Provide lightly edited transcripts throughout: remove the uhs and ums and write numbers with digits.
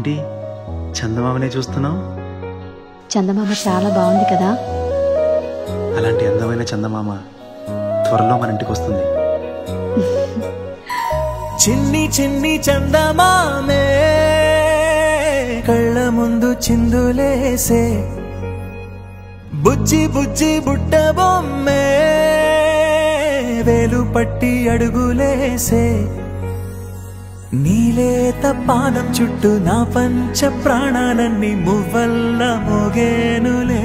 ఏంటి చందమామనే చూస్తున్నావు? చందమామ చాలా బాగుంది కదా. అలాంటి అందమైన చందమామ త్వరలో మన ఇంటికి వస్తుంది. చిన్ని చిన్ని చందమామే కళ్ళ ముందు చిందులేసే, బుజ్జి బుజ్జి బుట్ట బొమ్మే వేలు పట్టి అడుగులేసే, నీలేత పాదం చుట్టూ నా పంచ ప్రాణాలన్నీ మువ్వల్ల మోగేనులే,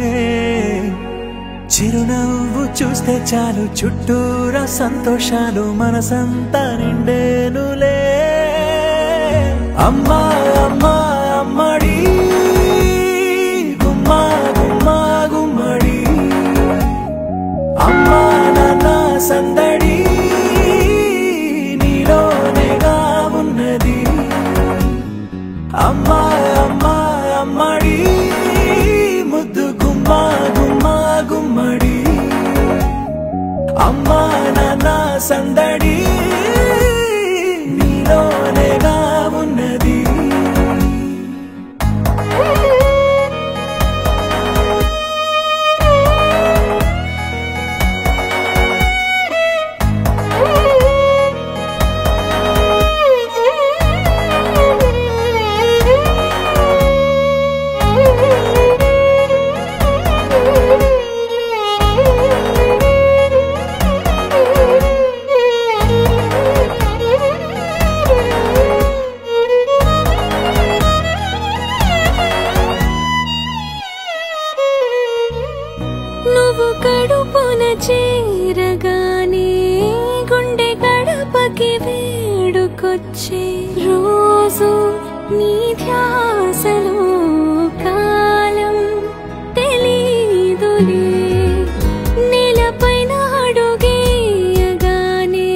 చిరునవ్వు చూస్తే చాలు చుట్టూరా సంతోషాలు మనసంతా నిండేనులే. అమ్మా అమ్మా అమ్మడి గుమ్మా గుమ్మా గుమ్మడి, అమ్మా నాన్న సందడి నీలోనేగా ఉన్నది. అమ్మా అమ్మా అమ్మడి ముద్దు గుమ్మా గుమ్మా గుమ్మడి, అమ్మా నాన్న సందడి నీలోనేగా ఉన్నది. నువ్వు కడుపున చేరగానే గుండె గడపకి వేడుకొచ్చే, రోజు నీ ధ్యాసలో కాలం తెలీదులే. నేలపైన అడుగేయగానే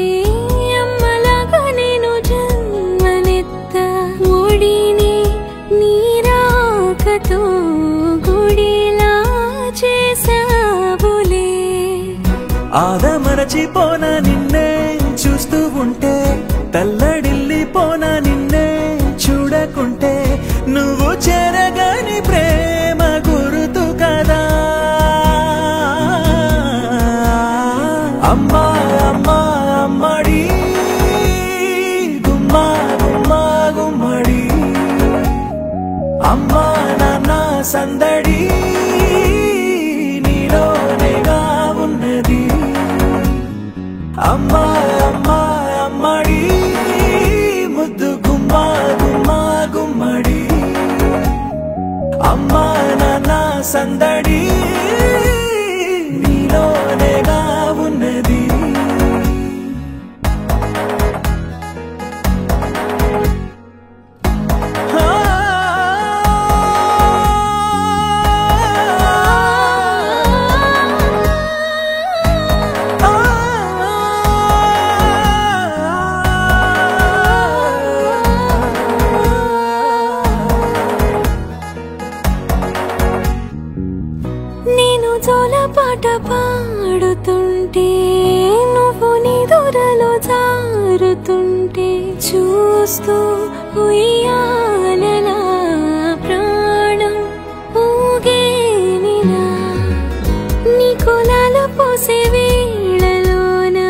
అమ్మలాగా నేను జన్మనెత్త, ఒడిని నీ రాకతో గుడిలా చేసావులే. ఆదమరచిపోన నిన్నే చూస్తూ ఉంటే, తల్లడిల్లిపోన నిన్నే చూడకుంటే, నువ్వు చెరగని ప్రేమ గుర్తు కదా. అమ్మా అమ్మా అమ్మడి గుమ్మా గుమ్మా గుమ్మడి, అమ్మా నాన్న సందడి నీలోనేగా ఉన్నది. అమ్మా అమ్మా అమ్మడి ముద్దు గుమ్మా గుమ్మా గుమ్మడి, అమ్మా నాన్న సందడి నీలోనేగా ఉన్నది. నేను జోలపాట పాడుతుంటే, నువ్వు నీ దూరలో జారుతుంటే, చూస్తూ ఉయ్యాలలా ప్రాణం ఊగేనిలా. నీ కులాలు పోసే వేళలోనా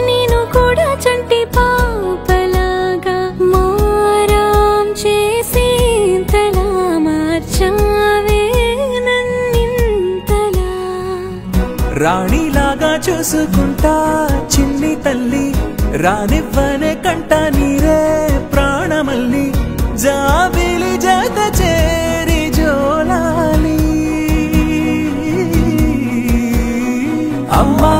నేను కూడా చంటి పాపలాగా మారాం చేసేంతలా మార్చావే నన్నింతలా. రాణిలాగా చూసుకుంటా చిన్ని తల్లి, రానివ్వనే కంట నీరే ప్రాణమల్లి, జాబిలి జత చేరి జోలాలి. అమ్మా